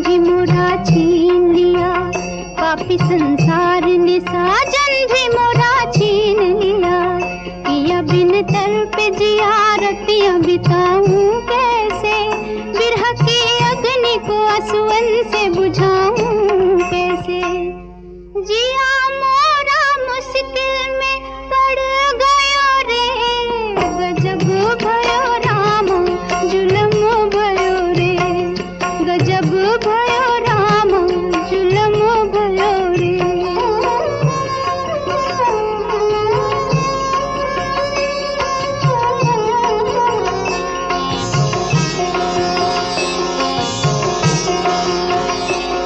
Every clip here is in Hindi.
भी मोरा छीन लिया, पापी संसार ने साजन भी मोरा छीन लिया। पिया बिन तड़प जिया रतियां बिताऊं कैसे, बिरह की अग्नि को आंसुओं से बुझाऊं कैसे। जिया मोरा मुश्किल में पड़ गयो रे, गजब भयो राम जुल्म भयो रे, गजब भयो राम जुल्म भयो रे।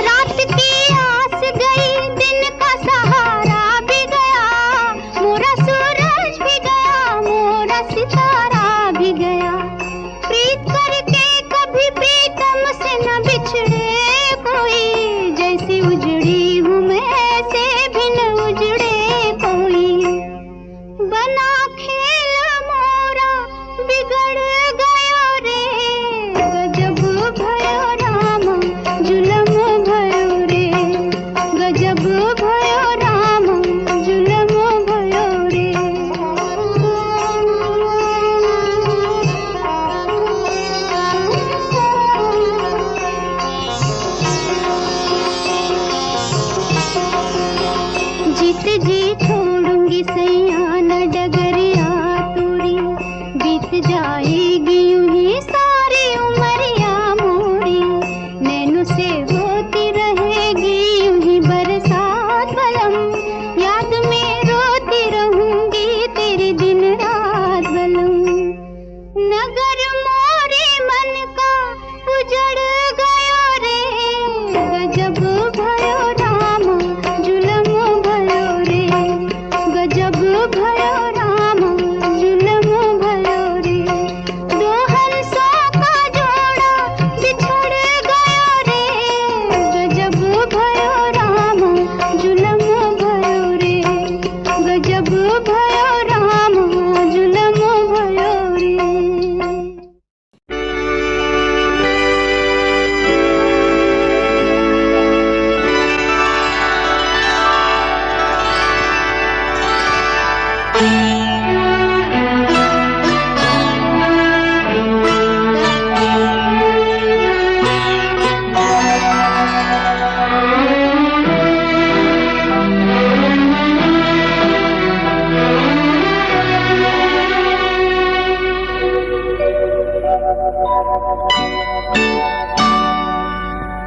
रात की आस गई, दिन का सहारा भी गया, मोरा सूरज भी गया, मोरा सितारा भी गया। प्रीत करके कभी प्रीतम से न बिछड़े कोई, जैसी उजड़ी हूँ मैं ऐसे भी न उजड़े कोई। बना खेल मोरा बिगड़ गयो रे, गजब भयो राम जुल्म भयो रे, गजब भयो राम जुल्म भयो रे। जीत जी छोड़ूंगी सैया न डगरिया तोरी, बीत जाएगी यूं ही सारी उमरिया मोरी। नैनों से होती रहेगी यूं ही बरसात बलम, याद में रोती रहूंगी तेरी दिन रात बलम। नगर मोरे मन का उजड़ गयो रे, गजब भयो राम जुल्म भयो रे, गजब भयो राम जुल्म भयो रे। दो हंसों का जोड़ा बिछड़ गयो रे, गजब भयो राम जुल्म भयो रे, गजब भयो राम जुल्म भयो रे।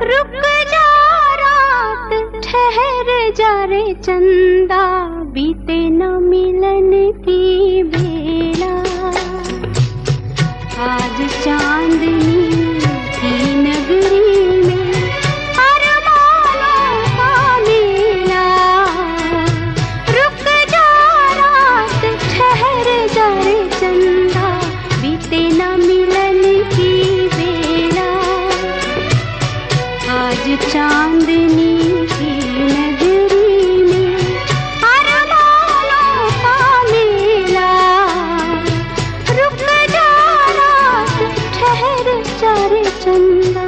रुक जा रात ठहर जा रे चंदा, बीते न मिलन की बेला। आज चांदनी की नगरी में अरमानों का मेला। रुक जा रात ठहर जा रे चंदा, बीते न मिलन की बेला। आज चांदनी की नगरी में अरमानों का मेला। रुक जा रात ठहर जा रे चंदा।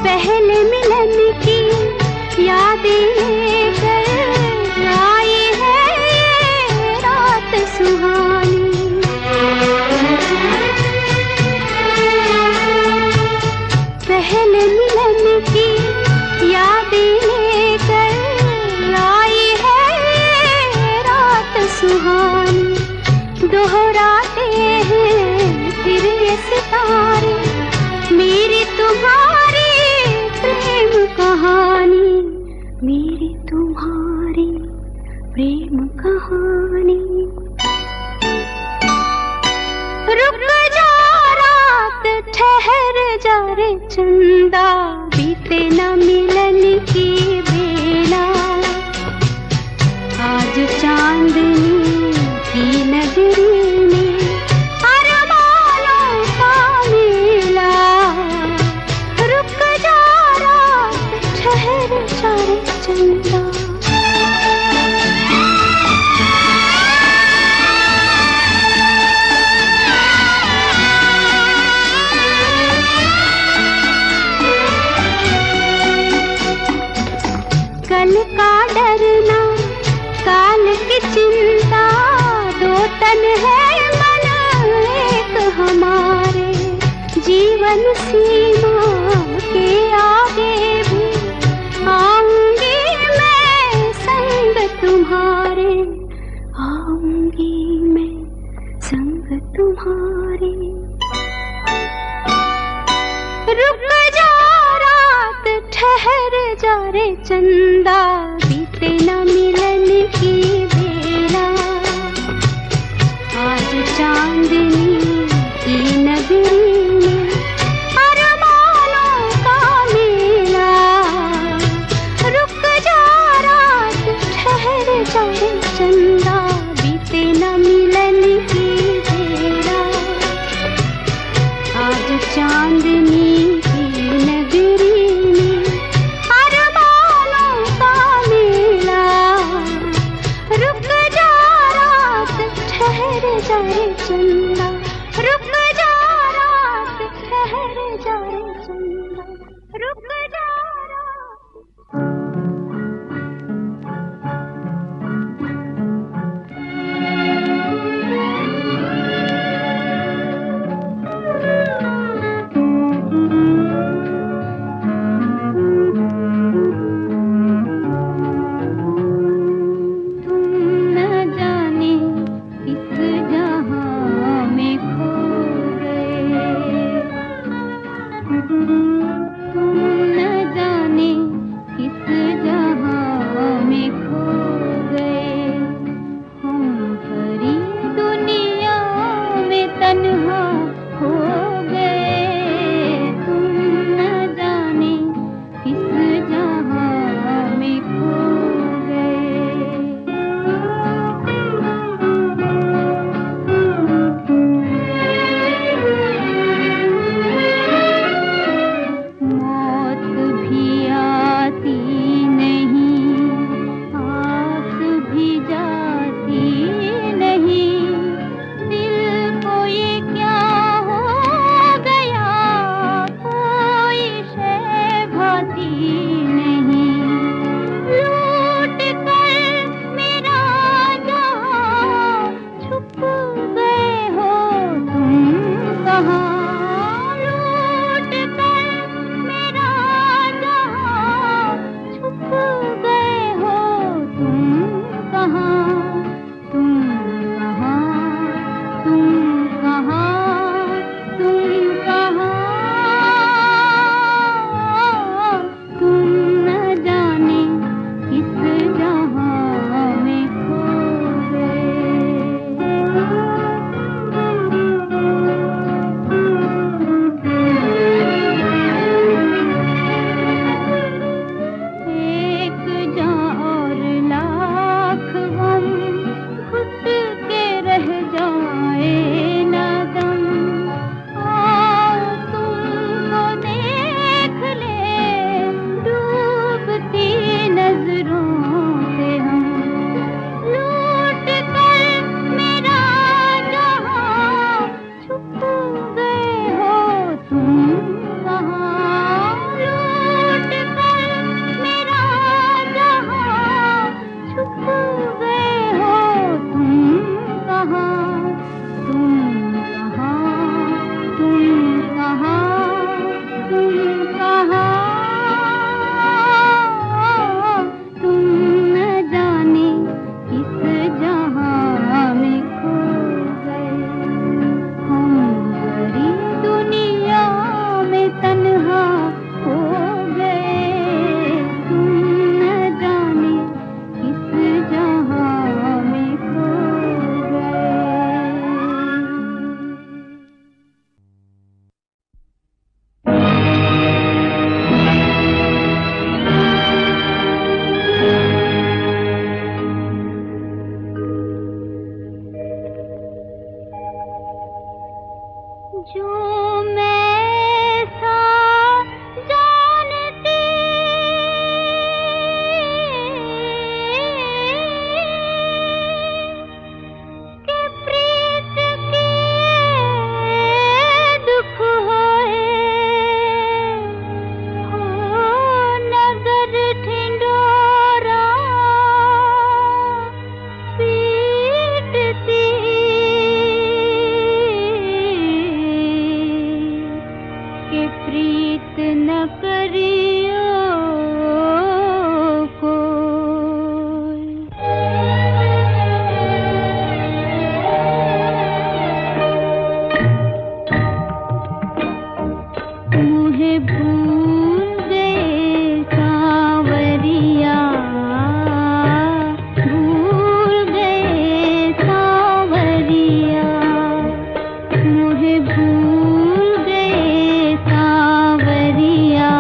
पहले मिलन की यादें लेकर आई है ये रात सुहानी। पहले मिलन की यादें लेकर आई है ये रात सुहानी। दोहराते हैं फिर ये सितारे मेरी तुम्हारी प्रेम कहानी, मेरी तुम्हारी प्रेम कहानी। रुक जा रात ठहर जा रे चंदा, बीते न मिलन की बेला। आज चांदनी की नगरी में अरमानों का मेला। रुक जीवन सीमा के आगे भी आऊंगी मैं संग तुम्हारे, आऊंगी मैं संग तुम्हारे। रुक जा रात ठहर जा रे चंदा, बीते न मिलन की बेला। आज चांदनी की नगरी में अरमानों का मेला। रुक जा रात ठहर जा रे चंदा, बीते न मिलन की बेला। आज चांदनी की नगरी में अरमानों का मेला। रुक जा रात ठहर जा रे चंदा, रुक जा रात ठहर जा रे चंदा, रुक जा तुम न बात न करियो मुझे भूल गए सांवरिया, भूल गए सांवरिया, मुझे भूल गए सांवरिया।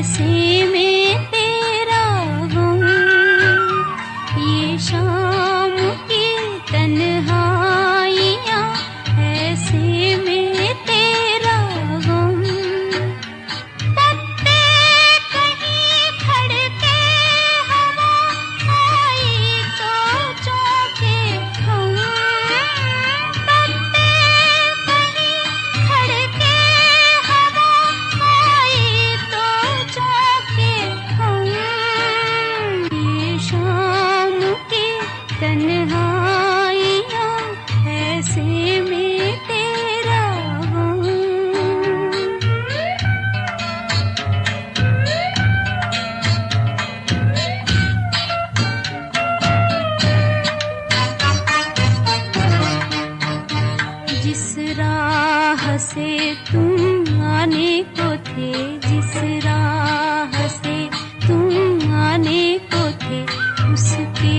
ऐसे में तेरा गम, ये शाम की तन्हाइयाँ, ऐसे में तेरा गम। पत्ते कहीं खड़के हवा आई तो चौंके हम, पत्ते कहीं खड़के हवा आई तो चौंके हम। ये शाम की तन्हाइयाँ, ऐसे में तेरा गम। जिस राह से तुम आने को थे, जिस राह से तुम आने को थे, उसके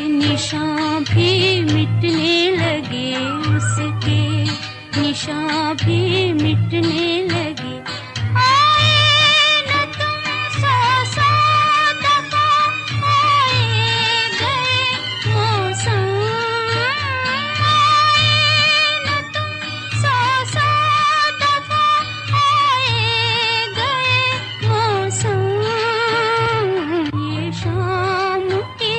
निशान भी मिटने लगे, उसके निशान भी मिटने लगे। आए न तुम सौ दफा, आए गए मौसम, आए न तुम सौ दफा, आए गए मौसम। ये शाम की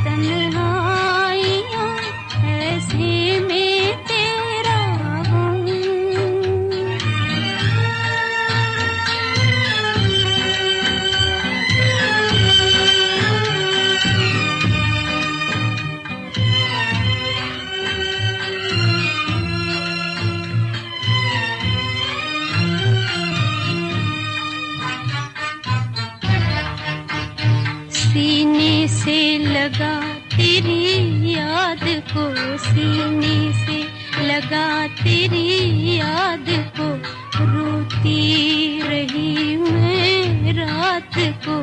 तन्हाइयाँ, ऐसे में तेरा गम। सीने से लगा तेरी याद को, सीने से लगा तेरी याद को, रोती रही मैं रात को,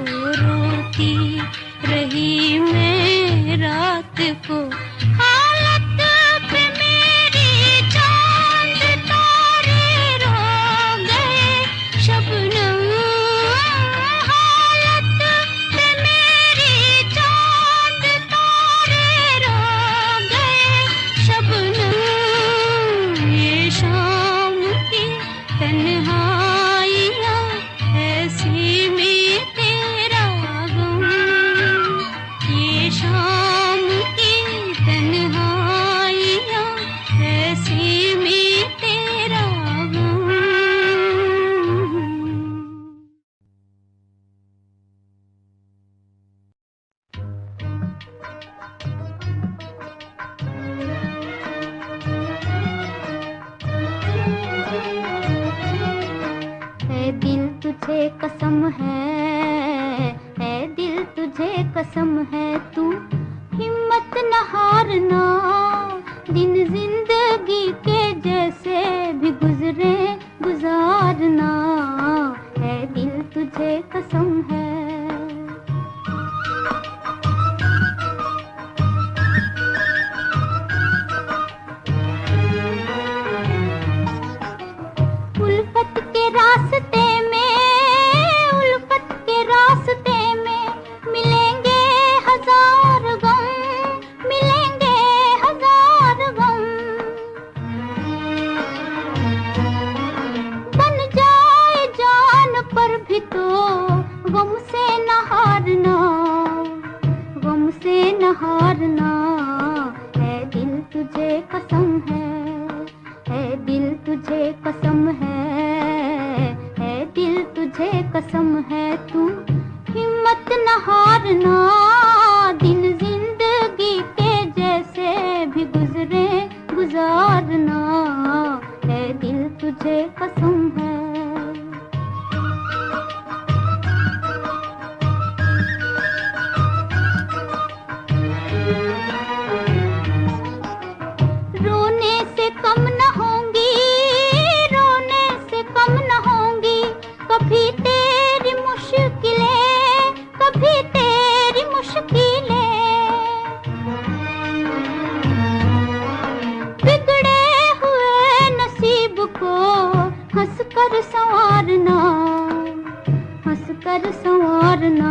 रोती रही मैं रात को। हालत पे मेरी चांद तारे रो गए शबनम, हालत पे मेरी चांद तारे रो गए शबनम। ये शाम की तन्हाइयाँ, ऐसे में तेरा गम। ये शाम की तन्हाइयाँ, ऐसे में तेरा गम। है दिल तुझे कसम है दिल तुझे कसम है, तू हिम्मत न हारना। दिन जिंदगी के जैसे भी गुजरे गुजारना, है दिल तुझे कसम है। उल्फत के रास्ते में, उल्फत के रास्ते में मिलेंगे हजार गम, मिलेंगे हजार गम। बन जाए जान पर भी तो गम से न हारना, गम से न हारना। है दिल तुझे कसम है दिल तुझे कसम है दिल तुझे कसम है, तू हिम्मत न हारना। दिन जिंदगी के जैसे भी गुजरे गुजारना, है दिल तुझे कसम है। रोने से कम न होंगी, रोने से कम न होंगी कभी तेरी मुश्किलें, कभी तेरी मुश्किलें। बिगड़े हुए नसीब को हंस कर संवारना,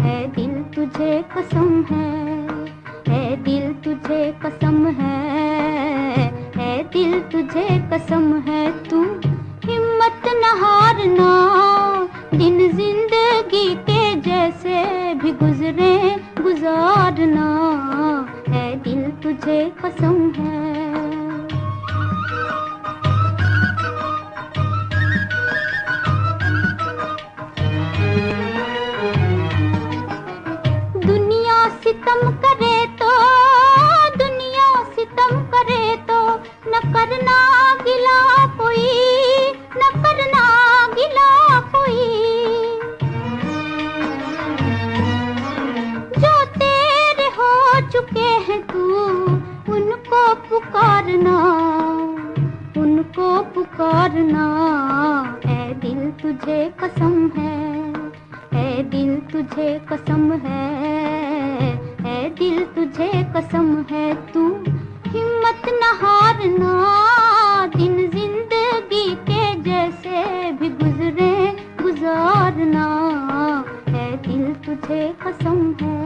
है दिल तुझे कसम है दिल तुझे कसम है दिल तुझे कसम है। तू हिम्मत न हारना, दिन जिंदगी के जैसे भी गुजरे गुजारना, है दिल तुझे कसम है। दुनिया सितम करे तो, दुनिया सितम करे तो न करना गिला कोई, न करना गिला कोई। जो तेरे हो चुके हैं तू उनको पुकारना, उनको पुकारना, ऐ दिल तुझे कसम है दिल तुझे कसम है दिल तुझे कसम है। तू हिम्मत न हारना, दिन जिंदगी के जैसे भी गुजरे गुजारना, है दिल तुझे कसम है।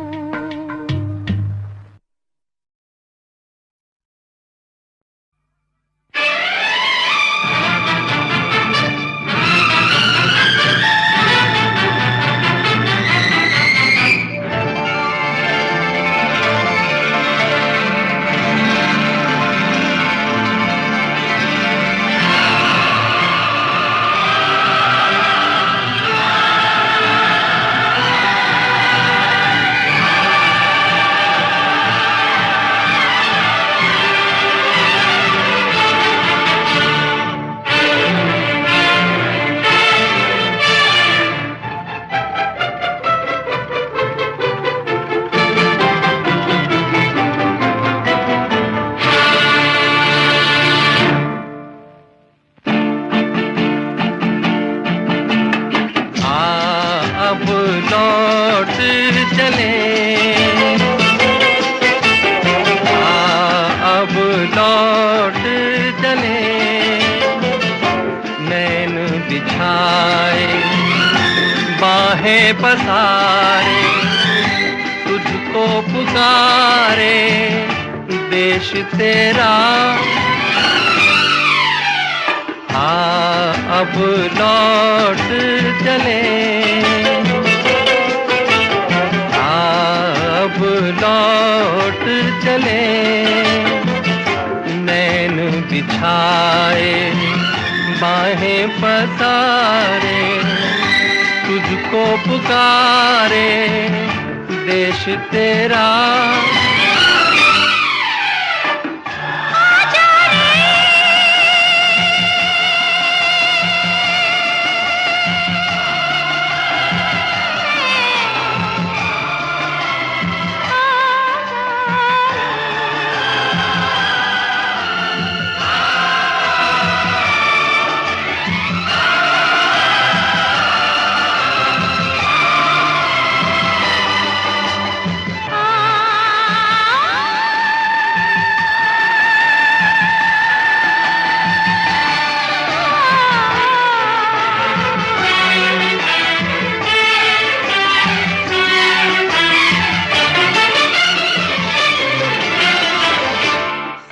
पसारे तुझको पुकारे देश तेरा, आ अब लौट चले, आ अब लौट चले। नैन बिछाए बाहें पसारे तुझको पुकारे देश तेरा।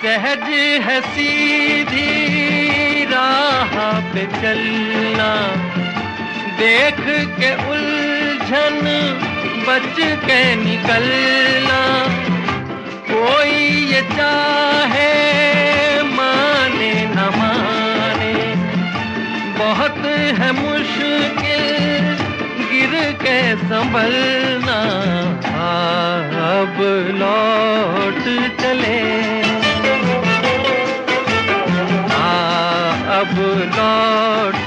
सहज है सीधी राह पे चलना, देख के उलझन बच के निकलना। कोई ये चाहे माने न माने, बहुत है मुश्किल गिर के संभलना। अब लौट चले, अब लौट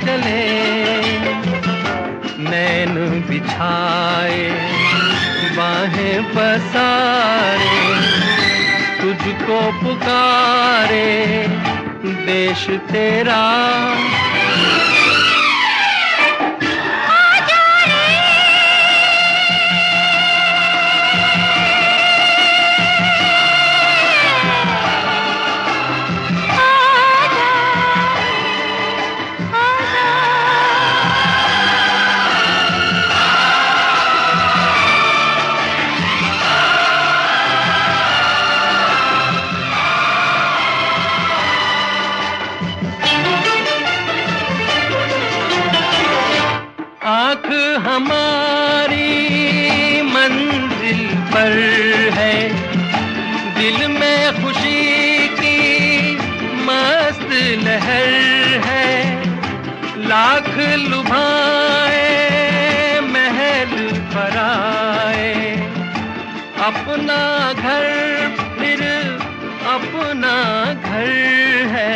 चले। नैन बिछाए बाहें पसारे तुझको पुकारे देश तेरा। हमारी मंजिल पर है, दिल में खुशी की मस्त लहर है। लाख लुभाए महल पराए, अपना घर फिर अपना घर है।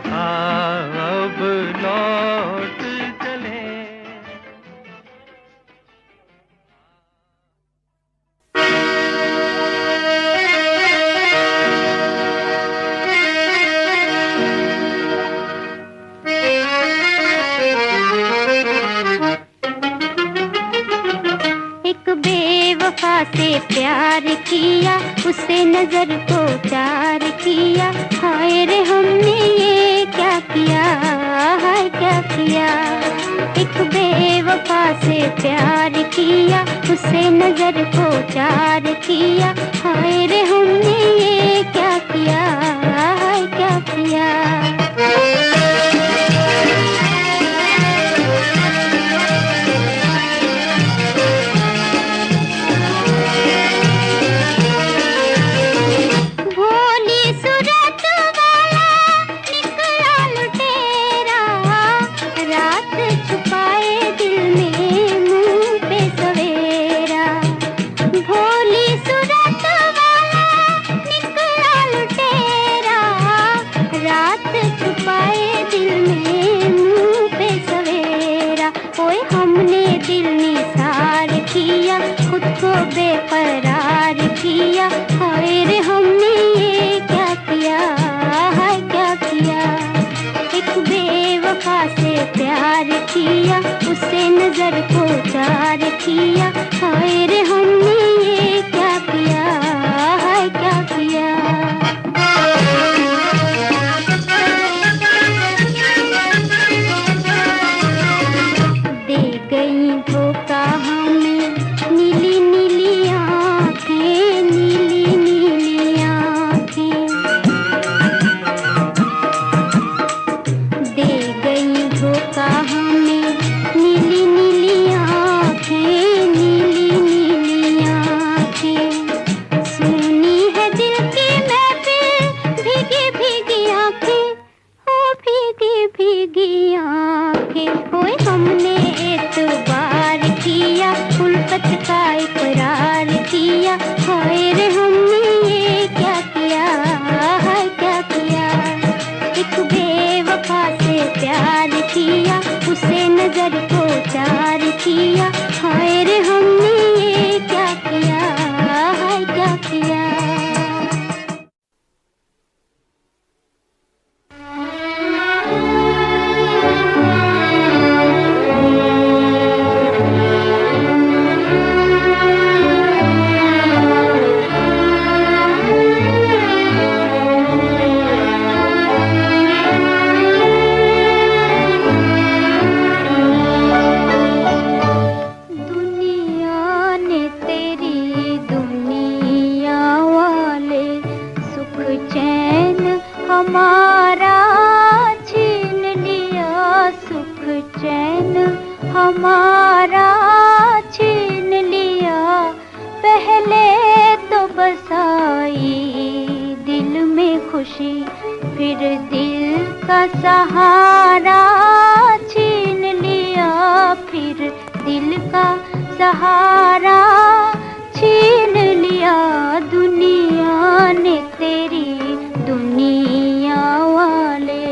अब लौट चले। एक बेवफा से प्यार किया, उसे नजर को चार किया। हाय रे हमने ये क्या किया, हाय क्या किया। एक बेवफा से प्यार किया, उसे नजर को चार किया। हाय रे हमने ये क्या किया, हाय क्या किया। बेकरार किया। हाय रे हमने ये क्या किया, हाय क्या किया। एक बेवफा से प्यार किया, उसे नजर को चार किया। हाय रे हमने ये क्या किया, हाय क्या किया। दे गई धोखा हमें नीली नीली आँखें, नीली नीली आँखें। दे गई धोखा हमें नीली नीली आँखें, नीली नीली आँखें। सुनी है दिल की महफिल, भीगी भीगी आँखें, हो भीगी भीगी आँखें। ओए हमने एतबार किया, उल्फत का इकरार किया। हाय रे हमने ये क्या किया, हाय क्या किया। एक बेवफा से प्यार किया, उसे नजर को चार किया। हाय रे हमने ये क्या किया, हाय क्या किया। हमारा छीन लिया सुख चैन, हमारा छीन लिया। पहले तो बसाई दिल में खुशी, फिर दिल का सहारा छीन लिया। फिर दिल का सहारा छीन लिया। दुनिया ने तेरी दुनिया वाले।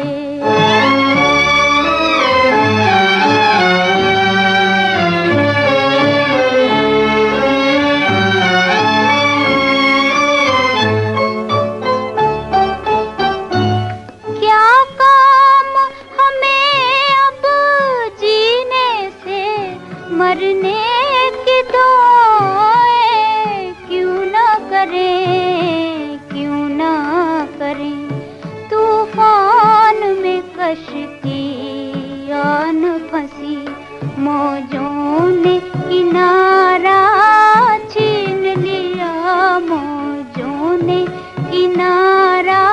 क्या काम हमें अब जीने से, मरने की दुआएं क्यों ना करें, क्यों ना करें। तूफान में कश्ती आन फंसी, मौजों ने किनारा छीन लिया। मौजों ने किनारा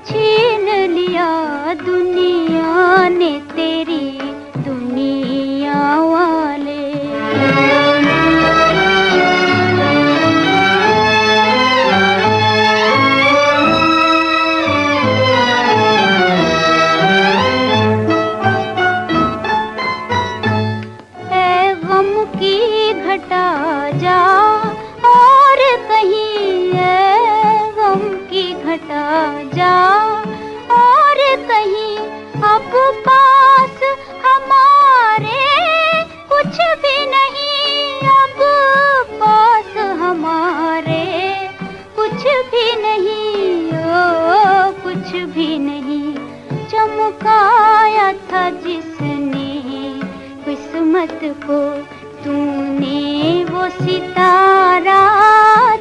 छीन लिया। दुनिया ने तेरी दुनिया वाले। घटा जा और कहीं है गम की घटा जा और कहीं अब पास हमारे कुछ भी नहीं अब पास हमारे कुछ भी नहीं ओ कुछ भी नहीं चमकाया था जिसने किस्मत को तूने वो सितारा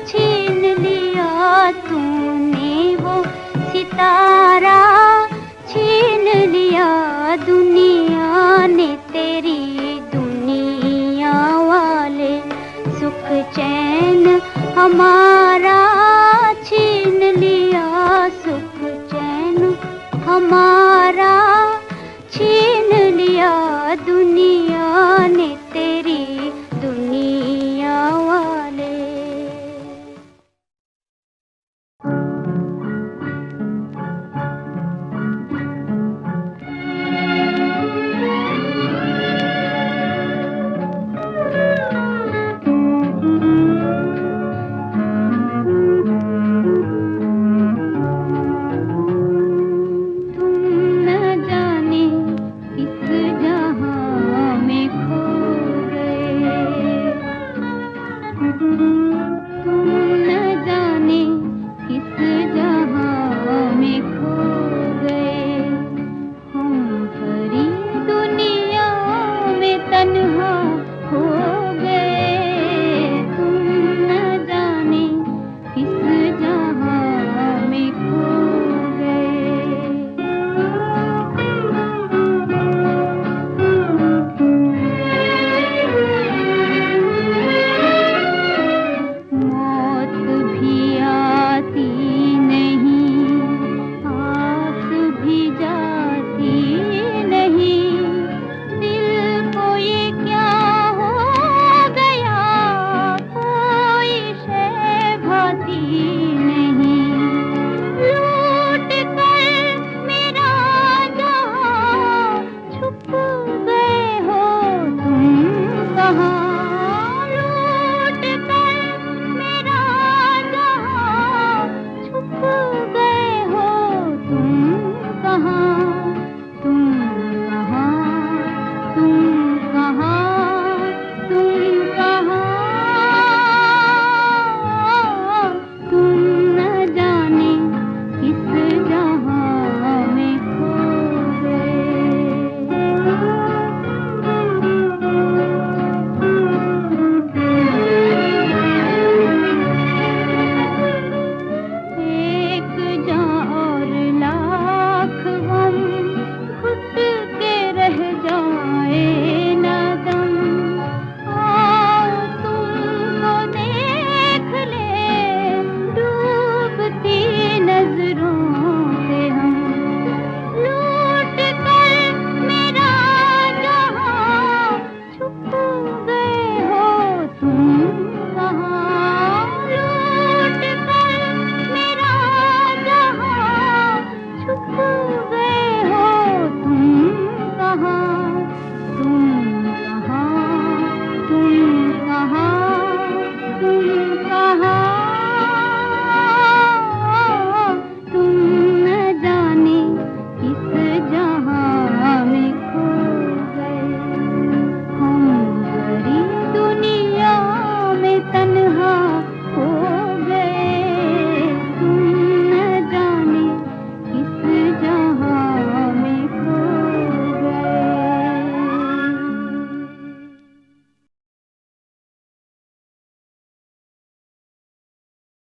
छीन लिया तूने वो सितारा